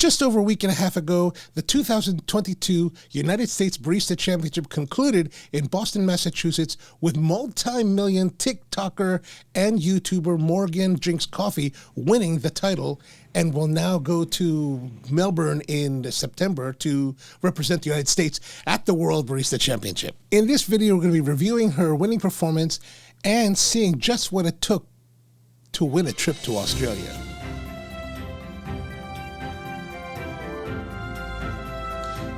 Just over a week and a half ago, the 2022 United States Barista Championship concluded in Boston, Massachusetts, with multi-million TikToker and YouTuber Morgan Drinks Coffee winning the title, and will now go to Melbourne in September to represent the United States at the World Barista Championship. In this video, we're going to be reviewing her winning performance and seeing just what it took to win a trip to Australia.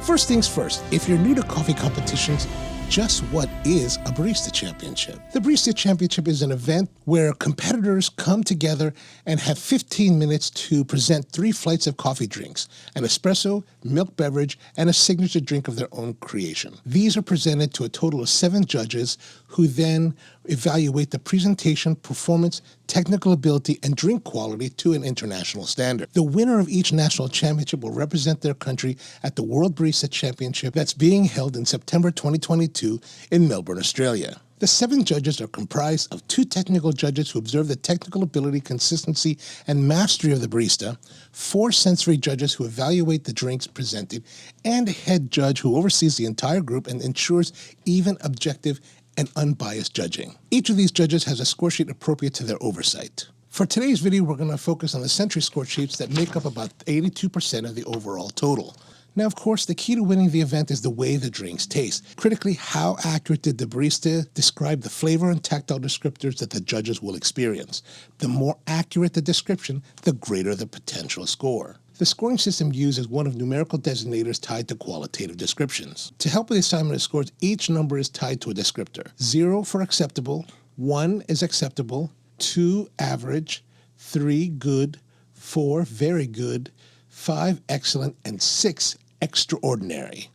First things first, if you're new to coffee competitions, just what is a Barista Championship? The Barista Championship is an event where competitors come together and have 15 minutes to present 3 flights of coffee drinks, an espresso, milk beverage, and a signature drink of their own creation. These are presented to a total of 7 judges who then evaluate the presentation, performance, technical ability, and drink quality to an international standard. The winner of each national championship will represent their country at the World Barista Championship that's being held in September 2022 in Melbourne, Australia. The 7 judges are comprised of 2 technical judges who observe the technical ability, consistency, and mastery of the barista, 4 sensory judges who evaluate the drinks presented, and a head judge who oversees the entire group and ensures even, objective, and unbiased judging. Each of these judges has a score sheet appropriate to their oversight. For today's video, we're going to focus on the Sensory Scoresheets that make up about 82% of the overall total. Now, of course, the key to winning the event is the way the drinks taste. Critically, how accurate did the barista describe the flavor and tactile descriptors that the judges will experience? The more accurate the description, the greater the potential score. The scoring system uses one of numerical designators tied to qualitative descriptions. To help with the assignment of scores, each number is tied to a descriptor. 0 for acceptable, 1 is acceptable, 2 average, 3 good, 4 very good, 5 excellent, and 6 extraordinary.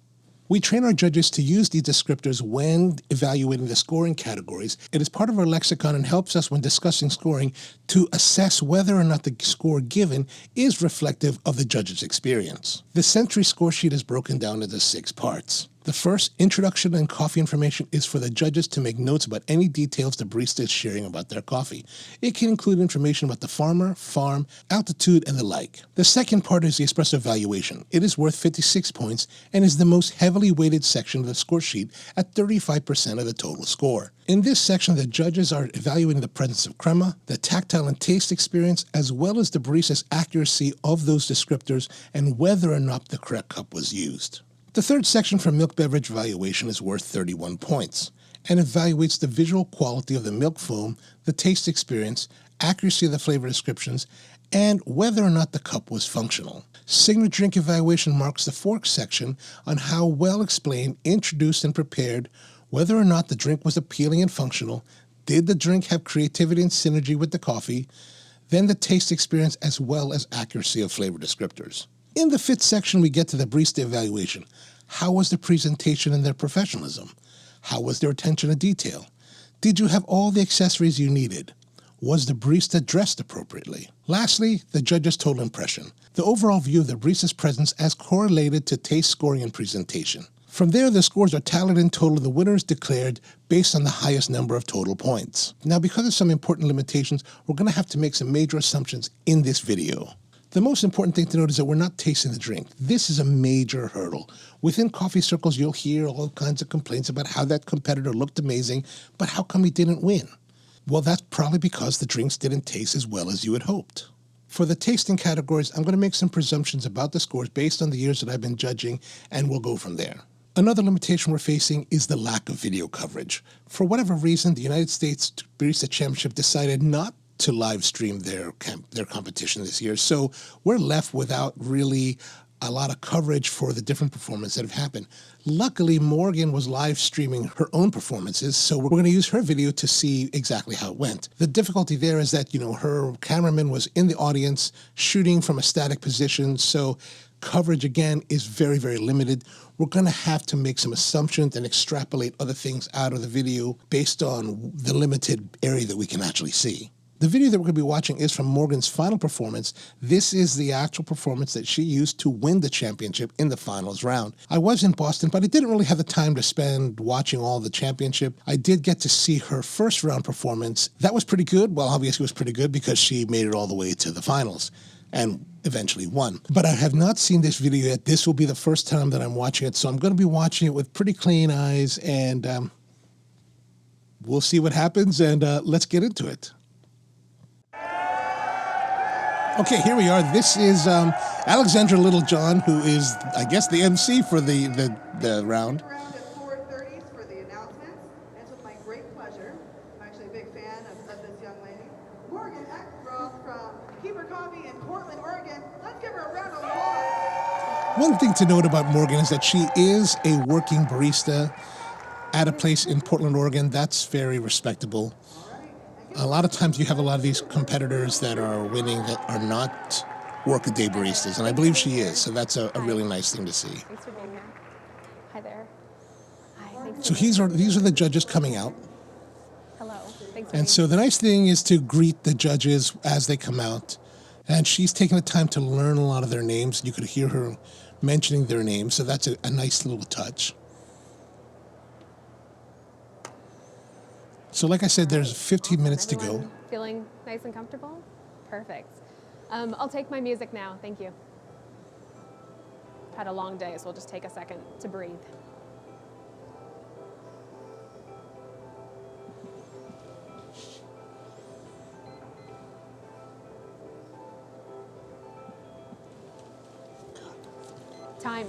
We train our judges to use these descriptors when evaluating the scoring categories. It is part of our lexicon and helps us when discussing scoring to assess whether or not the score given is reflective of the judge's experience. The Sensory Scoresheet is broken down into 6 parts. The first, introduction and coffee information, is for the judges to make notes about any details the barista is sharing about their coffee. It can include information about the farmer, farm, altitude, and the like. The second part is the Espresso Evaluation. It is worth 56 points and is the most heavily weighted section of the score sheet at 35% of the total score. In this section, the judges are evaluating the presence of crema, the tactile and taste experience, as well as the barista's accuracy of those descriptors and whether or not the correct cup was used. The third section for milk beverage evaluation is worth 31 points and evaluates the visual quality of the milk foam, the taste experience, accuracy of the flavor descriptions, and whether or not the cup was functional. Signature drink evaluation marks the 4th section on how well explained, introduced, and prepared, whether or not the drink was appealing and functional, did the drink have creativity and synergy with the coffee, then the taste experience as well as accuracy of flavor descriptors. In the 5th section, we get to the barista evaluation. How was the presentation and their professionalism? How was their attention to detail? Did you have all the accessories you needed? Was the barista dressed appropriately? Lastly, the judge's total impression. The overall view of the barista's presence as correlated to taste, scoring, and presentation. From there, the scores are tallied in total and the winner is declared based on the highest number of total points. Now, because of some important limitations, we're going to have to make some major assumptions in this video. The most important thing to note is that we're not tasting the drink. This is a major hurdle. Within coffee circles, you'll hear all kinds of complaints about how that competitor looked amazing, but how come he didn't win? Well, that's probably because the drinks didn't taste as well as you had hoped. For the tasting categories, I'm going to make some presumptions about the scores based on the years that I've been judging, and we'll go from there. Another limitation we're facing is the lack of video coverage. For whatever reason, the United States Barista Championship decided not to live stream their competition this year. So we're left without really a lot of coverage for the different performances that have happened. Luckily, Morgan was live streaming her own performances, so we're going to use her video to see exactly how it went. The difficulty there is that, her cameraman was in the audience shooting from a static position, so coverage again is very, very limited. We're going to have to make some assumptions and extrapolate other things out of the video based on the limited area that we can actually see. The video that we're going to be watching is from Morgan's final performance. This is the actual performance that she used to win the championship in the finals round. I was in Boston, but I didn't really have the time to spend watching all the championship. I did get to see her first round performance. That was pretty good. Well, obviously it was pretty good because she made it all the way to the finals. and eventually won. But I have not seen this video yet. This will be the first time that I'm watching it, so I'm going to be watching it with pretty clean eyes, and we'll see what happens, and let's get into it. Okay, here we are. This is Alexandra Littlejohn, who is, I guess, the MC for the round. Around at 4:30 for the announcements. And it's with my great pleasure. I'm actually a big fan of this young lady. Morgan Eckroth from Keeper Coffee in Portland, Oregon. Let's give her a round of applause. One thing to note about Morgan is that she is a working barista at a place in Portland, Oregon. That's very respectable. A lot of times you have a lot of these competitors that are winning that are not workaday baristas, and I believe she is, so that's a really nice thing to see. Thanks for being here. Hi there. Hi, thanks. So these are the judges coming out. Hello. Thanks for And so the nice thing is to greet the judges as they come out, and she's taking the time to learn a lot of their names. You could hear her mentioning their names, so that's a nice little touch. So like I said, there's 15 minutes to go. Feeling nice and comfortable? Perfect. I'll take my music now. Thank you. Had a long day, so we'll just take a second to breathe. Time.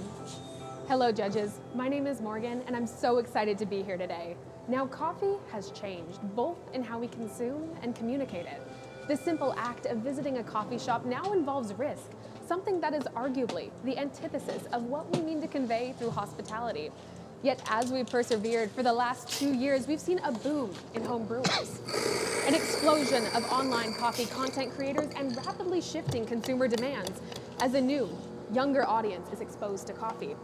Hello, judges. My name is Morgan, and I'm so excited to be here today. Now, coffee has changed, both in how we consume and communicate it. The simple act of visiting a coffee shop now involves risk, something that is arguably the antithesis of what we mean to convey through hospitality. Yet, as we've persevered for the last 2 years, we've seen a boom in home brewers, an explosion of online coffee content creators, and rapidly shifting consumer demands as a new, younger audience is exposed to coffee.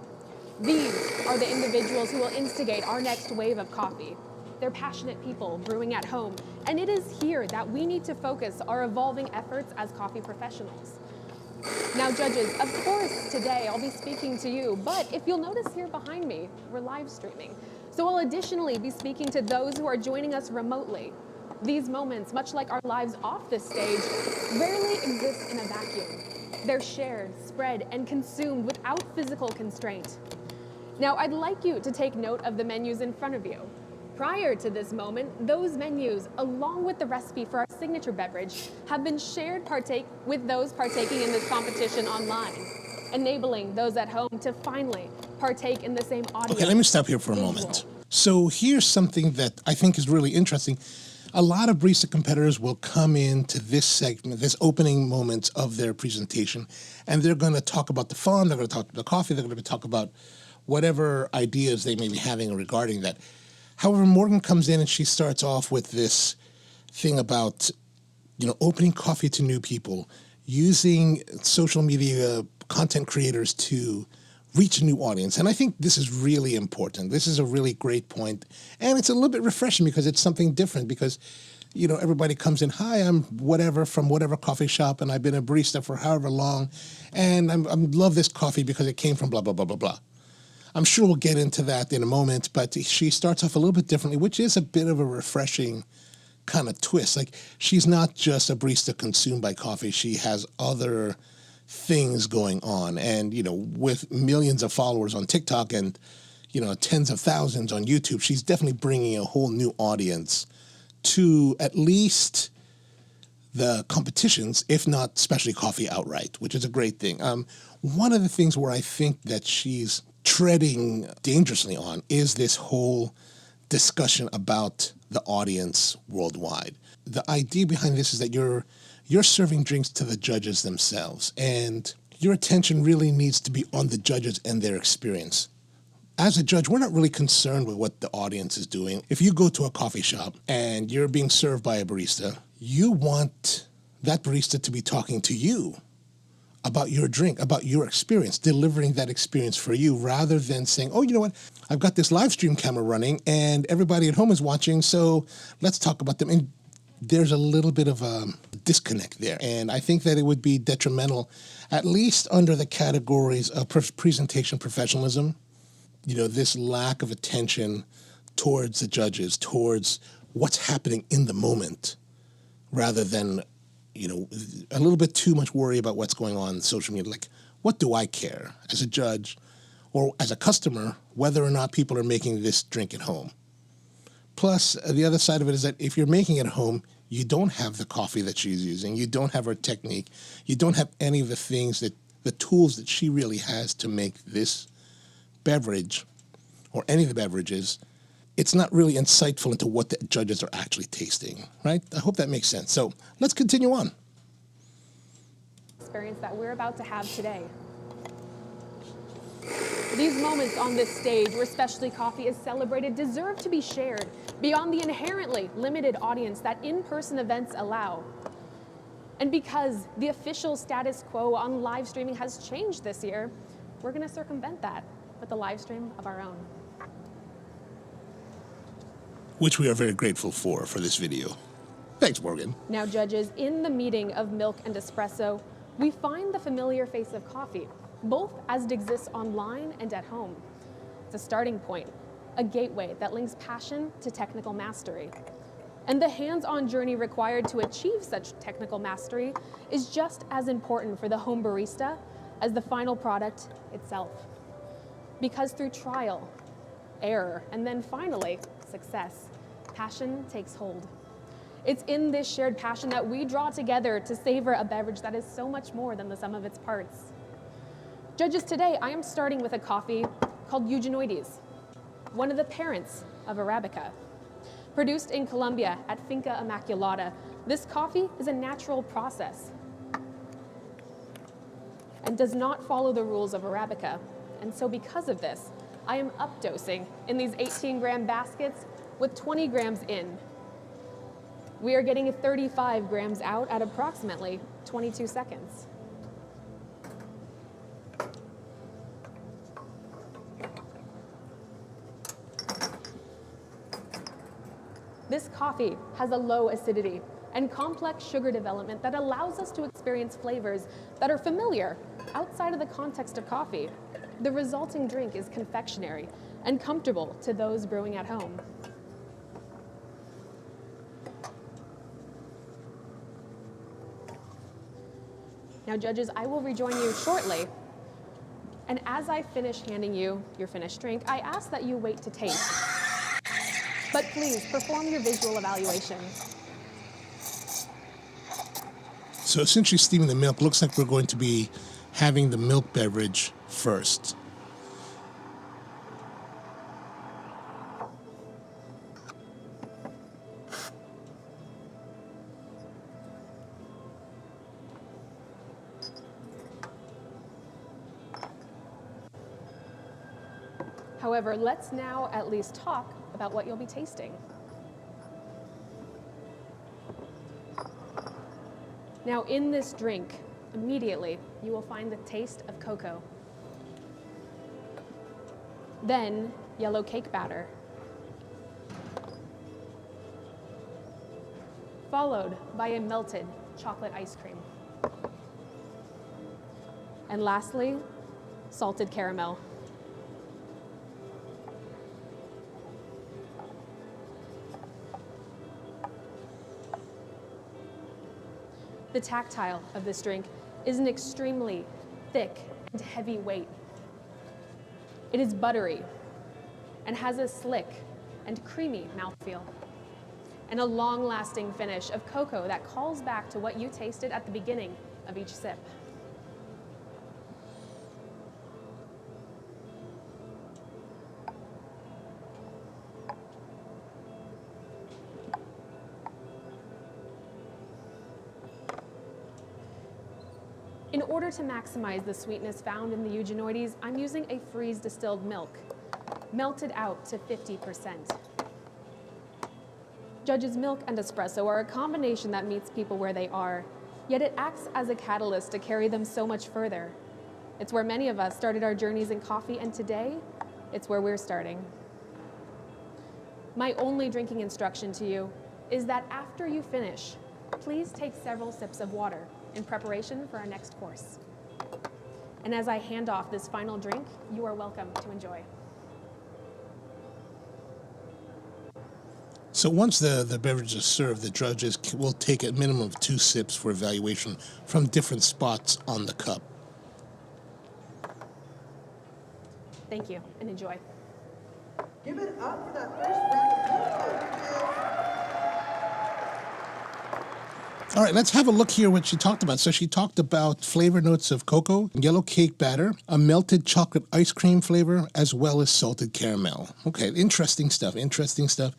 These are the individuals who will instigate our next wave of coffee. They're passionate people brewing at home, and it is here that we need to focus our evolving efforts as coffee professionals. Now, judges, of course, today I'll be speaking to you, but if you'll notice here behind me, we're live streaming. So I'll additionally be speaking to those who are joining us remotely. These moments, much like our lives off this stage, rarely exist in a vacuum. They're shared, spread, and consumed without physical constraint. Now, I'd like you to take note of the menus in front of you. Prior to this moment, those menus, along with the recipe for our signature beverage, have been shared with those partaking in this competition online, enabling those at home to finally partake in the same audience. Okay, let me stop here for a moment. So here's something that I think is really interesting. A lot of barista competitors will come into this segment, this opening moments of their presentation, and they're going to talk about the farm, they're going to talk about the coffee, they're going to talk about whatever ideas they may be having regarding that. However, Morgan comes in and she starts off with this thing about, opening coffee to new people, using social media content creators to reach a new audience. And I think this is really important. This is a really great point. And it's a little bit refreshing because it's something different because, everybody comes in, hi, I'm whatever from whatever coffee shop, and I've been a barista for however long, and I love this coffee because it came from blah, blah, blah, blah, blah. I'm sure we'll get into that in a moment, but she starts off a little bit differently, which is a bit of a refreshing kind of twist. Like, she's not just a barista consumed by coffee. She has other things going on. And, with millions of followers on TikTok and, tens of thousands on YouTube, she's definitely bringing a whole new audience to at least the competitions, if not specialty coffee outright, which is a great thing. One of the things where I think that she's treading dangerously on is this whole discussion about the audience worldwide. The idea behind this is that you're serving drinks to the judges themselves, and your attention really needs to be on the judges and their experience. As a judge, we're not really concerned with what the audience is doing. If you go to a coffee shop and you're being served by a barista, you want that barista to be talking to you about your drink, about your experience, delivering that experience for you, rather than saying, oh, you know what, I've got this live stream camera running and everybody at home is watching, so let's talk about them. And there's a little bit of a disconnect there. And I think that it would be detrimental, at least under the categories of presentation professionalism, this lack of attention towards the judges, towards what's happening in the moment, rather than a little bit too much worry about what's going on in social media. Like, what do I care as a judge or as a customer whether or not people are making this drink at home? Plus, the other side of it is that if you're making it at home, you don't have the coffee that she's using. You don't have her technique. You don't have any of the things the tools that she really has to make this beverage or any of the beverages. It's not really insightful into what the judges are actually tasting, right? I hope that makes sense. So let's continue on. Experience that we're about to have today. These moments on this stage where specialty coffee is celebrated deserve to be shared beyond the inherently limited audience that in-person events allow. And because the official status quo on live streaming has changed this year, we're going to circumvent that with a live stream of our own. Which we are very grateful for this video. Thanks, Morgan. Now, judges, in the meeting of milk and espresso, we find the familiar face of coffee, both as it exists online and at home. It's a starting point, a gateway that links passion to technical mastery. And the hands-on journey required to achieve such technical mastery is just as important for the home barista as the final product itself. Because through trial, error, and then finally, success, passion takes hold. It's in this shared passion that we draw together to savor a beverage that is so much more than the sum of its parts. Judges, today I am starting with a coffee called Eugenioides, one of the parents of Arabica. Produced in Colombia at Finca Inmaculada, this coffee is a natural process and does not follow the rules of Arabica. And so because of this, I am updosing in these 18-gram baskets with 20 grams in. We are getting 35 grams out at approximately 22 seconds. This coffee has a low acidity and complex sugar development that allows us to experience flavors that are familiar outside of the context of coffee. The resulting drink is confectionery and comfortable to those brewing at home. Now, judges, I will rejoin you shortly. And as I finish handing you your finished drink, I ask that you wait to taste. But please perform your visual evaluation. So since she's steaming the milk, looks like we're going to be having the milk beverage first. However, let's now at least talk about what you'll be tasting. Now, in this drink, immediately, you will find the taste of cocoa. Then, yellow cake batter. Followed by a melted chocolate ice cream. And lastly, salted caramel. The tactile of this drink is an extremely thick and heavy weight. It is buttery and has a slick and creamy mouthfeel, and a long-lasting finish of cocoa that calls back to what you tasted at the beginning of each sip. In order to maximize the sweetness found in the Eugenioides, I'm using a freeze distilled milk, melted out to 50%. Judges, milk and espresso are a combination that meets people where they are, yet it acts as a catalyst to carry them so much further. It's where many of us started our journeys in coffee, and today, it's where we're starting. My only drinking instruction to you is that after you finish, please take several sips of water in preparation for our next course. And as I hand off this final drink, you are welcome to enjoy. So once the beverage is served, the judges will take a minimum of 2 sips for evaluation from different spots on the cup. Thank you, and enjoy. Give it up for that first round of beverages. All right, let's have a look here what she talked about. So she talked about flavor notes of cocoa, yellow cake batter, a melted chocolate ice cream flavor, as well as salted caramel. Okay, interesting stuff, interesting stuff.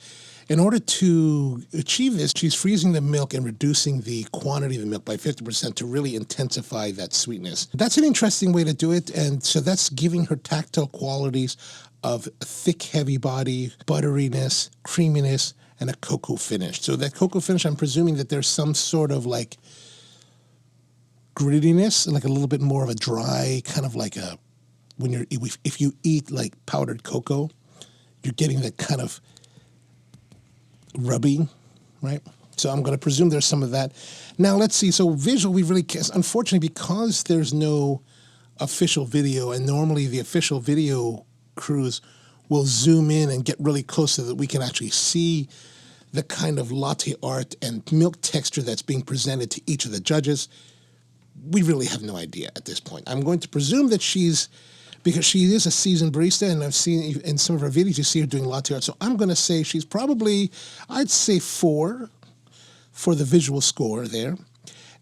In order to achieve this, she's freezing the milk and reducing the quantity of the milk by 50% to really intensify that sweetness. That's an interesting way to do it, and so that's giving her tactile qualities of thick, heavy body, butteriness, creaminess, and a cocoa finish. So that cocoa finish, I'm presuming that there's some sort of like grittiness, like a little bit more of a dry, kind of like a, when you're, if you eat like powdered cocoa, you're getting that kind of rubbing, right? So I'm going to presume there's some of that. Now let's see. So visual, we really can't, unfortunately, because there's no official video, and normally the official video crews will zoom in and get really close so that we can actually see the kind of latte art and milk texture that's being presented to each of the judges. We really have no idea at this point. I'm going to presume that because she is a seasoned barista, and I've seen in some of her videos, you see her doing latte art. So I'm going to say she's probably, I'd say 4 for the visual score there.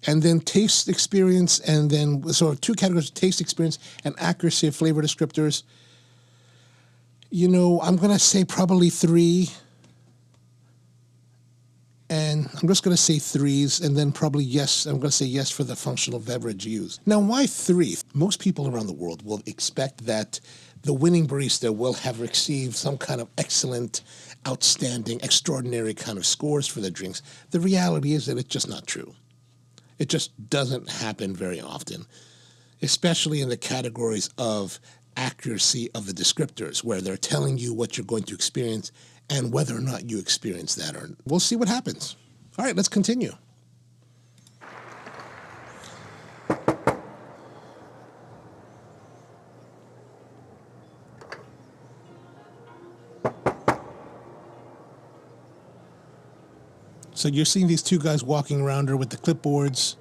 And then taste experience, and then, so 2 categories, taste experience and accuracy of flavor descriptors. You know, I'm going to say probably 3. And I'm just going to say 3s, and then probably yes, I'm going to say yes for the functional beverage used. Now, why 3? Most people around the world will expect that the winning barista will have received some kind of excellent, outstanding, extraordinary kind of scores for their drinks. The reality is that it's just not true. It just doesn't happen very often, especially in the categories of accuracy of the descriptors, where they're telling you what you're going to experience and whether or not you experience that. Or we'll see what happens. All right, let's continue. So you're seeing these 2 guys walking around her with the clipboards.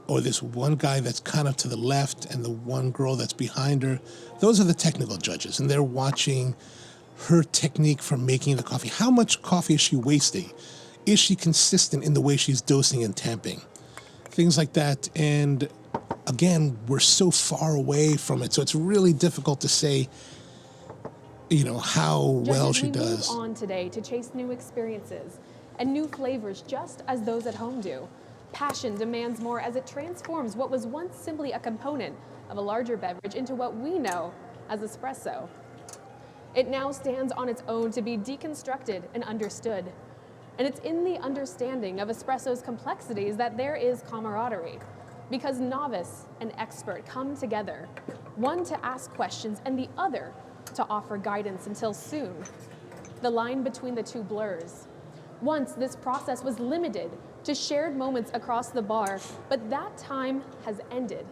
Or this one guy that's kind of to the left and the one girl that's behind her. Those are the technical judges, and they're watching her technique for making the coffee. How much coffee is she wasting? Is she consistent in the way she's dosing and tamping? Things like that. And again, we're so far away from it, so it's really difficult to say, you know, how well she does. We move on today to chase new experiences and new flavors, just as those at home do. Passion demands more as it transforms what was once simply a component of a larger beverage into what we know as espresso. It now stands on its own to be deconstructed and understood. And it's in the understanding of espresso's complexities that there is camaraderie, because novice and expert come together, one to ask questions and the other to offer guidance until soon the line between the 2 blurs. Once this process was limited to shared moments across the bar, but that time has ended,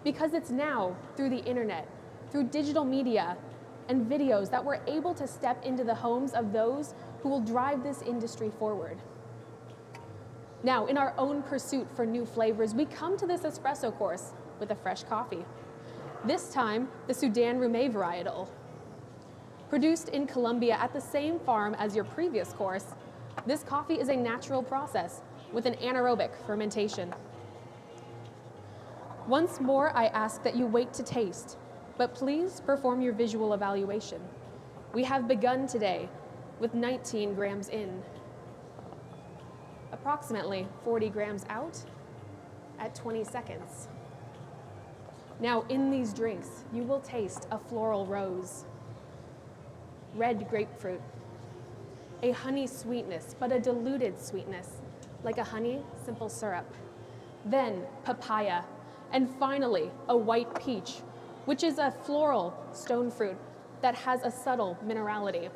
because it's now through the internet, through digital media and videos, that we're able to step into the homes of those who will drive this industry forward. Now, in our own pursuit for new flavors, we come to this espresso course with a fresh coffee. This time, the Sudan Rume varietal. Produced in Colombia at the same farm as your previous course, this coffee is a natural process with an anaerobic fermentation. Once more, I ask that you wait to taste, but please perform your visual evaluation. We have begun today with 19 grams in, approximately 40 grams out at 20 seconds. Now, in these drinks, you will taste a floral rose, red grapefruit, a honey sweetness, but a diluted sweetness, like a honey simple syrup, then papaya, and finally a white peach, which is a floral stone fruit that has a subtle minerality.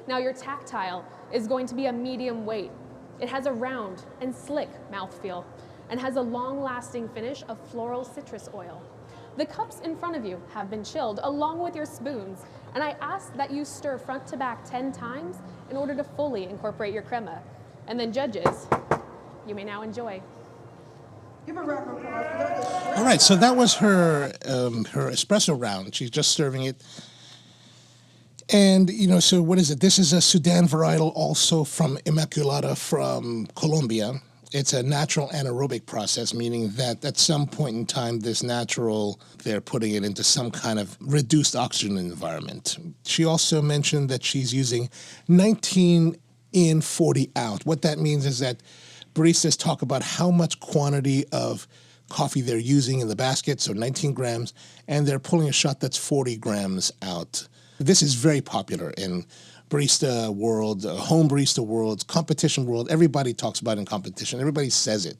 Now your tactile is going to be a medium weight. It has a round and slick mouthfeel and has a long-lasting finish of floral citrus oil. The cups in front of you have been chilled along with your spoons, and I ask that you stir front to back 10 times in order to fully incorporate your crema. And then judges, you may now enjoy. Give a round of applause for those. All right, so that was her espresso round. She's just serving it. And, you know, so what is it? This is a Sudan varietal, also from Inmaculada from Colombia. It's a natural anaerobic process, meaning that at some point in time, this natural, they're putting it into some kind of reduced oxygen environment. She also mentioned that she's using 19 in, 40 out. What that means is that baristas talk about how much quantity of coffee they're using in the basket, so 19 grams, and they're pulling a shot that's 40 grams out. This is very popular in barista world, home barista worlds, competition world. Everybody talks about it in competition. Everybody says it.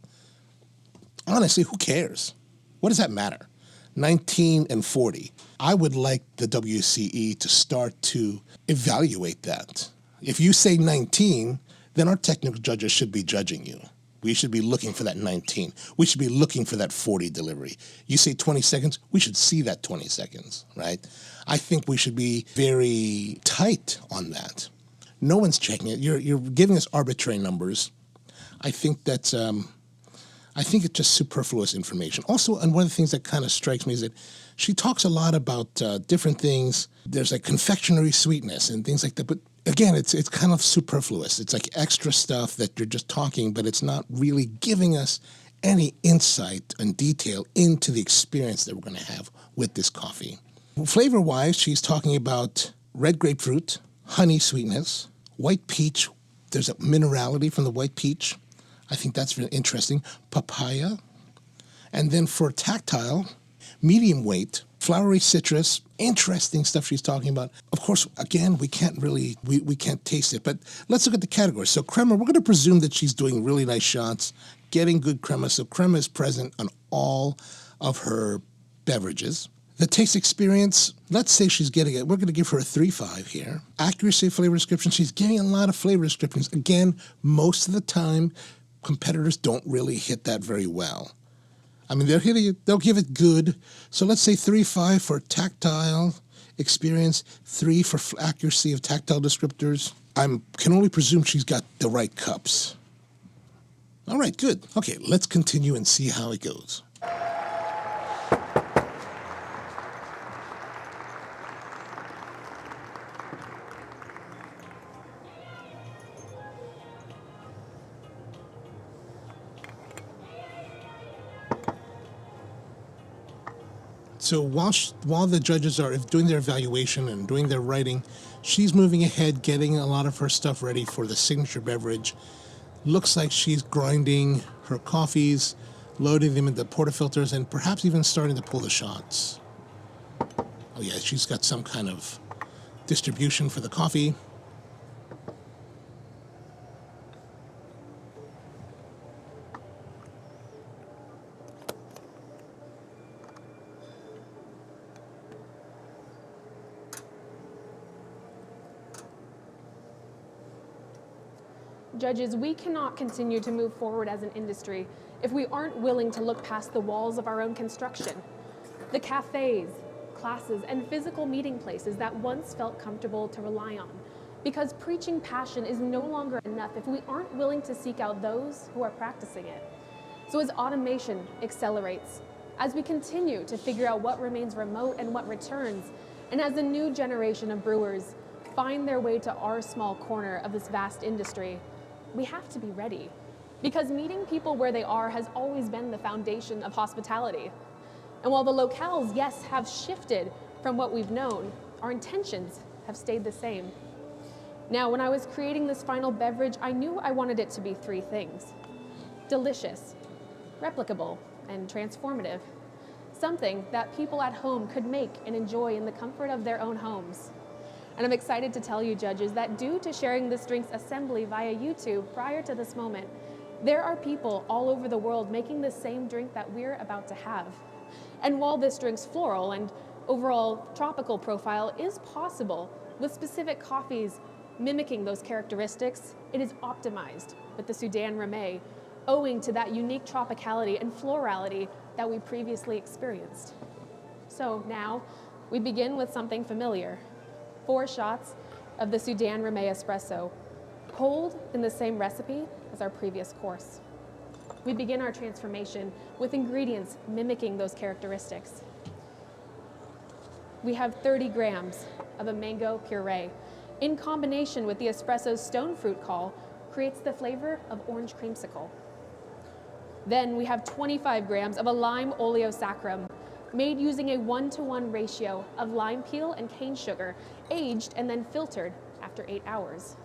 Honestly, who cares? What does that matter? 19 and 40. I would like the WCE to start to evaluate that. If you say 19, then our technical judges should be judging you. We should be looking for that 19. We should be looking for that 40 delivery. You say 20 seconds, we should see that 20 seconds, right? I think we should be very tight on that. No one's checking it. You're giving us arbitrary numbers. I think that's, I think it's just superfluous information. Also, and one of the things that kind of strikes me is that she talks a lot about different things. There's like confectionery sweetness and things like that, but again, it's kind of superfluous. It's like extra stuff that you're just talking, but it's not really giving us any insight and detail into the experience that we're going to have with this coffee. Flavor-wise, she's talking about red grapefruit, honey sweetness, white peach. There's a minerality from the white peach. I think that's really interesting. Papaya. And then for tactile, medium weight, flowery citrus, interesting stuff she's talking about. Of course, again, we can't really, we can't taste it, but let's look at the categories. So crema, we're going to presume that she's doing really nice shots, getting good crema. So crema is present on all of her beverages. The taste experience, let's say she's getting it. We're going to give her a 3.5 here. Accuracy of flavor description, she's giving a lot of flavor descriptions. Again, most of the time, competitors don't really hit that very well. I mean, they're hitting it, they'll give it good. So let's say 3.5 for tactile experience, 3 for accuracy of tactile descriptors. I can only presume she's got the right cups. All right, good. Okay, let's continue and see how it goes. So while the judges are doing their evaluation and doing their writing, she's moving ahead, getting a lot of her stuff ready for the signature beverage. Looks like she's grinding her coffees, loading them into portafilters, and perhaps even starting to pull the shots. Oh yeah, she's got some kind of distribution for the coffee. Judges, we cannot continue to move forward as an industry if we aren't willing to look past the walls of our own construction. The cafes, classes, and physical meeting places that once felt comfortable to rely on. Because preaching passion is no longer enough if we aren't willing to seek out those who are practicing it. So as automation accelerates, as we continue to figure out what remains remote and what returns, and as a new generation of brewers find their way to our small corner of this vast industry, we have to be ready, because meeting people where they are has always been the foundation of hospitality. And while the locales, yes, have shifted from what we've known, our intentions have stayed the same. Now, when I was creating this final beverage, I knew I wanted it to be 3 things: delicious, replicable, and transformative. Something that people at home could make and enjoy in the comfort of their own homes. And I'm excited to tell you, judges, that due to sharing this drink's assembly via YouTube prior to this moment, there are people all over the world making the same drink that we're about to have. And while this drink's floral and overall tropical profile is possible with specific coffees mimicking those characteristics, it is optimized with the Sudan Rume, owing to that unique tropicality and florality that we previously experienced. So now we begin with something familiar. 4 shots of the Sudani Rume espresso, cold in the same recipe as our previous course. We begin our transformation with ingredients mimicking those characteristics. We have 30 grams of a mango puree. In combination with the espresso's stone fruit call, creates the flavor of orange creamsicle. Then we have 25 grams of a lime oleosaccharum, made using a 1-to-1 ratio of lime peel and cane sugar, aged and then filtered after 8 hours.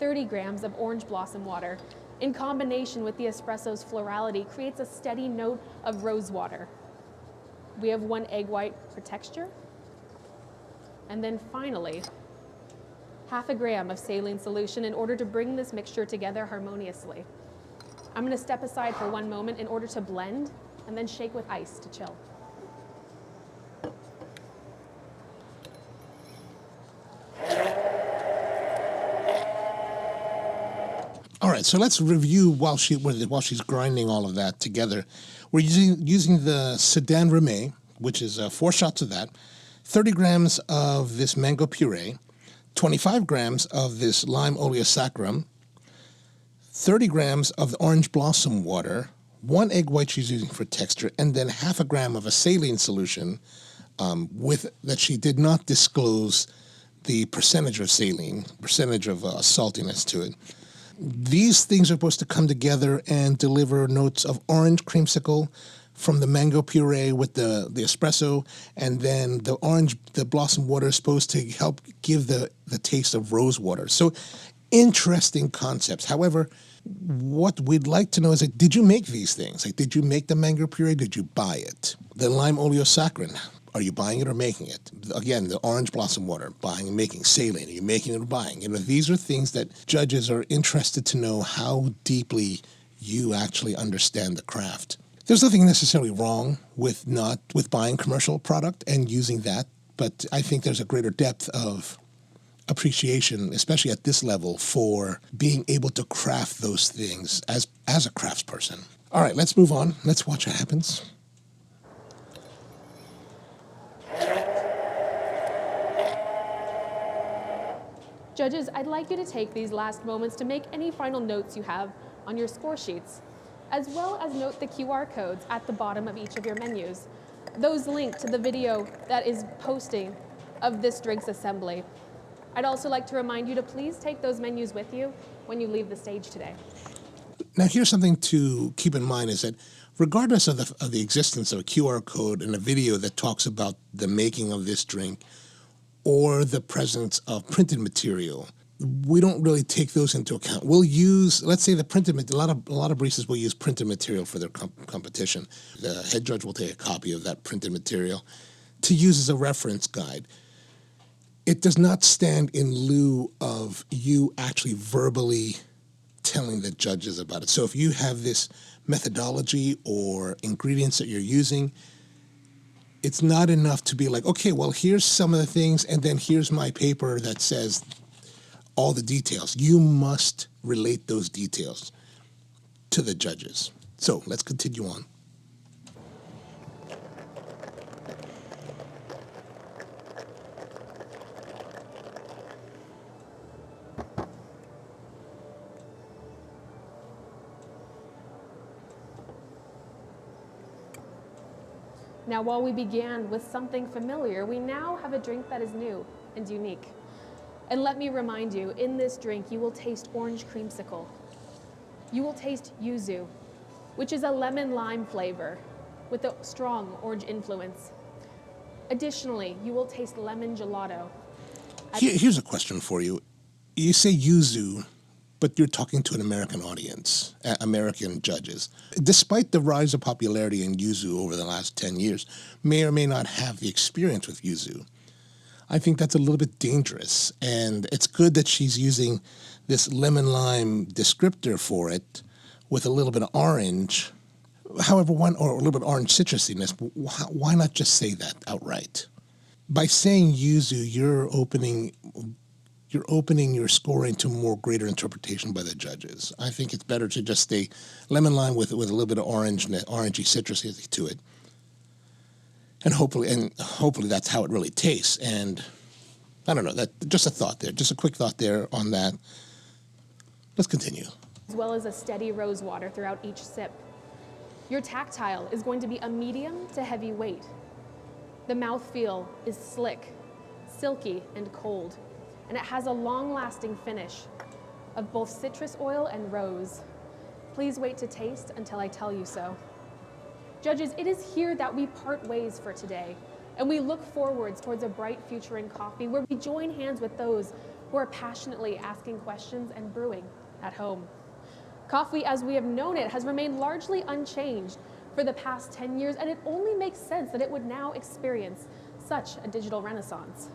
30 grams of orange blossom water, in combination with the espresso's florality, creates a steady note of rose water. We have 1 egg white for texture. And then finally, half a gram of saline solution in order to bring this mixture together harmoniously. I'm going to step aside for 1 moment in order to blend and then shake with ice to chill. All right, so let's review while she's grinding all of that together. We're using the Sudani Rume, which is 4 shots of that, 30 grams of this mango puree, 25 grams of this lime oleosaccharum, 30 grams of the orange blossom water, 1 egg white she's using for texture, and then half a gram of a saline solution that she did not disclose the percentage of saline, percentage of saltiness to it. These things are supposed to come together and deliver notes of orange creamsicle from the mango puree with the espresso, and then the blossom water is supposed to help give the taste of rose water. So interesting concepts. However, what we'd like to know is, did you make these things? Did you make the mango puree? Did you buy it? The lime oleosaccharin, are you buying it or making it? Again, the orange blossom water, buying and making. Saline, are you making it or buying? These are things that judges are interested to know how deeply you actually understand the craft. There's nothing necessarily wrong with buying commercial product and using that, but I think there's a greater depth of appreciation, especially at this level, for being able to craft those things as a craftsperson. All right, let's move on. Let's watch what happens. Judges, I'd like you to take these last moments to make any final notes you have on your score sheets, as well as note the QR codes at the bottom of each of your menus. Those link to the video that is posting of this drinks assembly. I'd also like to remind you to please take those menus with you when you leave the stage today. Now, here's something to keep in mind is that regardless of the existence of a QR code and a video that talks about the making of this drink, or the presence of printed material, we don't really take those into account. We'll use, let's say, the printed material. A lot of baristas will use printed material for their competition. The head judge will take a copy of that printed material to use as a reference guide. It does not stand in lieu of you actually verbally telling the judges about it. So if you have this methodology or ingredients that you're using, it's not enough to be like, okay, well, here's some of the things, and then here's my paper that says all the details. You must relate those details to the judges. So let's continue on. Now, while we began with something familiar, we now have a drink that is new and unique. And let me remind you, in this drink, you will taste orange creamsicle. You will taste yuzu, which is a lemon-lime flavor with a strong orange influence. Additionally, you will taste lemon gelato. Here's a question for you. You say yuzu, but you're talking to an American audience, American judges. Despite the rise of popularity in yuzu over the last 10 years, may or may not have the experience with yuzu. I think that's a little bit dangerous, and it's good that she's using this lemon-lime descriptor for it with a little bit of orange. However, or a little bit of orange citrusiness, why not just say that outright? By saying yuzu, you're opening your scoring to more greater interpretation by the judges. I think it's better to just stay lemon lime with a little bit of orangey citrusy to it. And hopefully that's how it really tastes. And I don't know, that just a thought there, just a quick thought there on that. Let's continue. As well as a steady rose water throughout each sip. Your tactile is going to be a medium to heavy weight. The mouthfeel is slick, silky, and cold, and it has a long-lasting finish of both citrus oil and rose. Please wait to taste until I tell you so. Judges, it is here that we part ways for today, and we look forwards towards a bright future in coffee where we join hands with those who are passionately asking questions and brewing at home. Coffee, as we have known it, has remained largely unchanged for the past 10 years, and it only makes sense that it would now experience such a digital renaissance.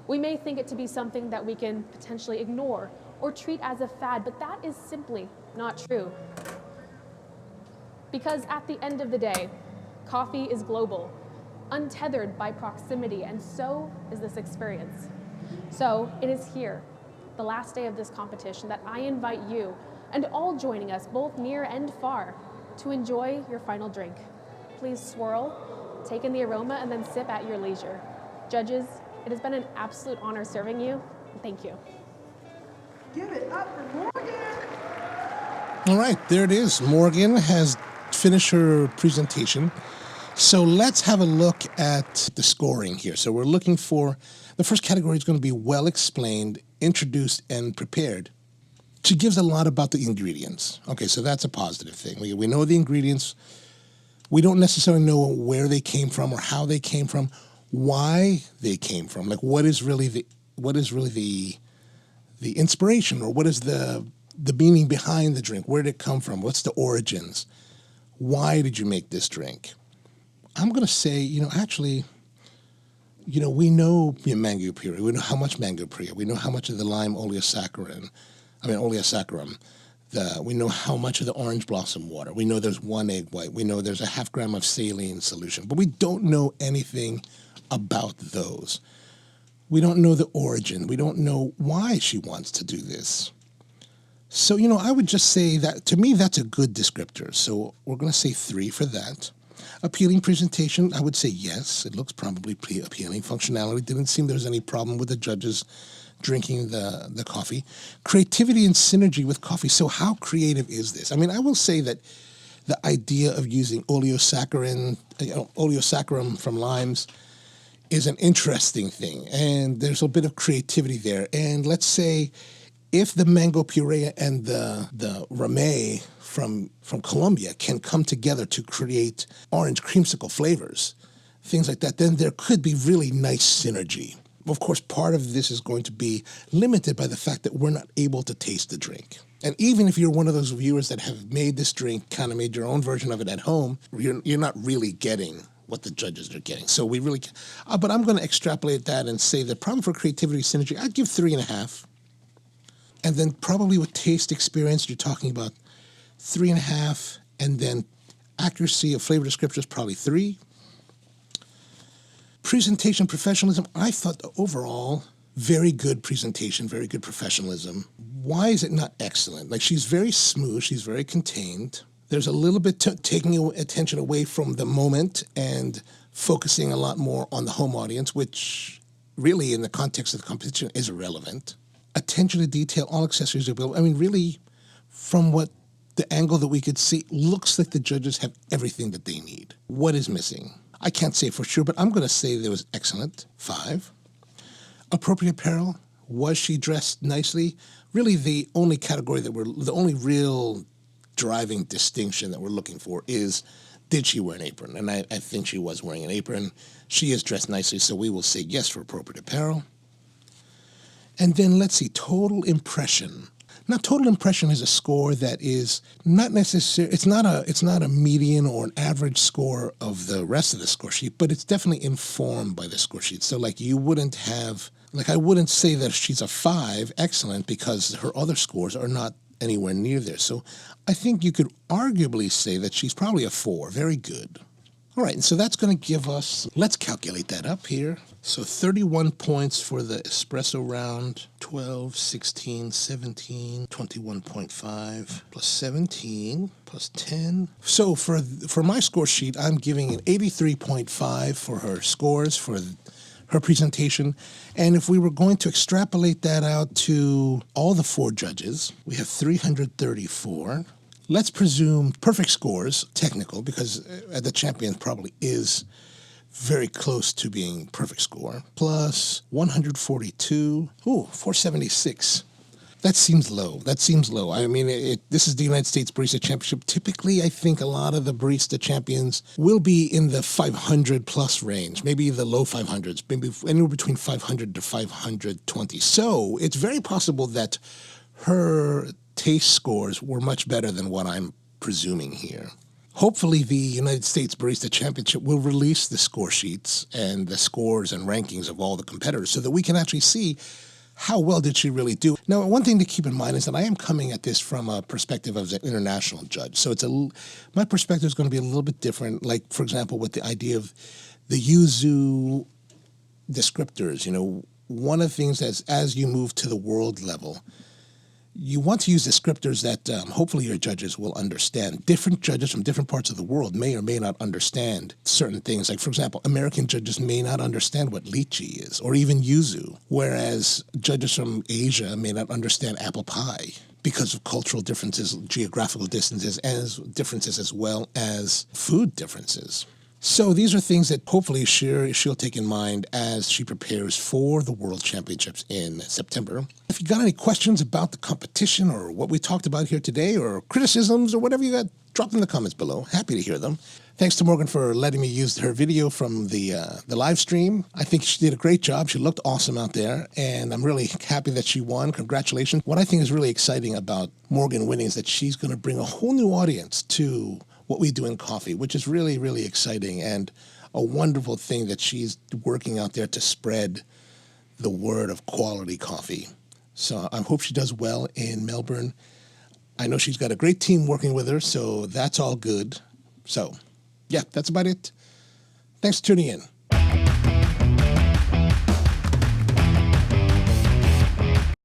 We may think it to be something that we can potentially ignore or treat as a fad, but that is simply not true. Because at the end of the day, coffee is global, untethered by proximity, and so is this experience. So it is here, the last day of this competition, that I invite you and all joining us, both near and far, to enjoy your final drink. Please swirl, take in the aroma, and then sip at your leisure. Judges, it has been an absolute honor serving you. Thank you. Give it up for Morgan. All right, there it is. Morgan has finished her presentation. So let's have a look at the scoring here. So we're looking for, the first category is going to be well explained, introduced, and prepared. She gives a lot about the ingredients. Okay, so that's a positive thing. We know the ingredients. We don't necessarily know where they came from or how they came from, why they came from. Like what is really the inspiration, or what is the meaning behind the drink? Where did it come from? What's the origins? Why did you make this drink? I'm going to say, actually, we know mango puree. We know how much mango puree. We know how much of the lime oleosaccharum. We know how much of the orange blossom water. We know there's 1 egg white. We know there's a half gram of saline solution. But we don't know anything about those. We don't know the origin. We don't know why she wants to do this. So, I would just say that, to me, that's a good descriptor. So we're going to say 3 for that. Appealing presentation, I would say yes. It looks probably pretty appealing. Functionality, didn't seem there was any problem with the judges drinking the coffee. Creativity and synergy with coffee. So how creative is this? I mean, I will say that the idea of using oleosaccharum from limes is an interesting thing. And there's a bit of creativity there. And let's say if the mango puree and the Rume from Colombia can come together to create orange creamsicle flavors, things like that, then there could be really nice synergy. Of course, part of this is going to be limited by the fact that we're not able to taste the drink. And even if you're one of those viewers that have made this drink, kind of made your own version of it at home, you're not really getting what the judges are getting. So we really, but I'm going to extrapolate that and say that probably for creativity synergy, I'd give 3.5. And then probably with taste experience, you're talking about 3.5, and then accuracy of flavor descriptors, probably 3. Presentation professionalism, I thought overall, very good presentation, very good professionalism. Why is it not excellent? Like, she's very smooth, she's very contained. There's a little bit taking attention away from the moment and focusing a lot more on the home audience, which really in the context of the competition is irrelevant. Attention to detail, all accessories are available. I mean, really, from what the angle that we could see, looks like the judges have everything that they need. What is missing? I can't say for sure, but I'm going to say that it was excellent. 5. Appropriate apparel. Was she dressed nicely? Really, the only category the only real driving distinction that we're looking for is, did she wear an apron? And I think she was wearing an apron. She is dressed nicely, so we will say yes for appropriate apparel. And then let's see, total impression. Now, total impression is a score that is not necessary. It's not a median or an average score of the rest of the score sheet, but it's definitely informed by the score sheet. So, like, I wouldn't say that she's a 5, excellent, because her other scores are not anywhere near there. So, I think you could arguably say that she's probably a 4, very good. All right, and so that's going to give us, let's calculate that up here. So 31 points for the espresso round, 12, 16, 17, 21.5, plus 17, plus 10. So for my score sheet, I'm giving an 83.5 for her scores for her presentation. And if we were going to extrapolate that out to all the 4 judges, we have 334. Let's presume perfect scores, technical, because the champion probably is very close to being perfect score, plus 142, 476. That seems low. I mean, this is the United States Barista Championship. Typically, I think a lot of the barista champions will be in the 500 plus range, maybe the low 500s, maybe anywhere between 500 to 520. So it's very possible that her taste scores were much better than what I'm presuming here. Hopefully, the United States Barista Championship will release the score sheets and the scores and rankings of all the competitors so that we can actually see how well did she really do. Now, one thing to keep in mind is that I am coming at this from a perspective of an international judge. So my perspective is going to be a little bit different. Like, for example, with the idea of the yuzu descriptors, one of the things as you move to the world level, you want to use descriptors that hopefully your judges will understand. Different judges from different parts of the world may or may not understand certain things. Like, for example, American judges may not understand what lychee is, or even yuzu, whereas judges from Asia may not understand apple pie because of cultural differences, geographical distances, as well as food differences. So these are things that hopefully she'll take in mind as she prepares for the World Championships in September. If you got any questions about the competition or what we talked about here today, or criticisms or whatever you got, drop them in the comments below. Happy to hear them. Thanks to Morgan for letting me use her video from the live stream. I think she did a great job. She looked awesome out there, and I'm really happy that she won. Congratulations. What I think is really exciting about Morgan winning is that she's going to bring a whole new audience to what we do in coffee, which is really, really exciting and a wonderful thing that she's working out there to spread the word of quality coffee. So I hope she does well in Melbourne. I know she's got a great team working with her, so that's all good. So, yeah, that's about it. Thanks for tuning in.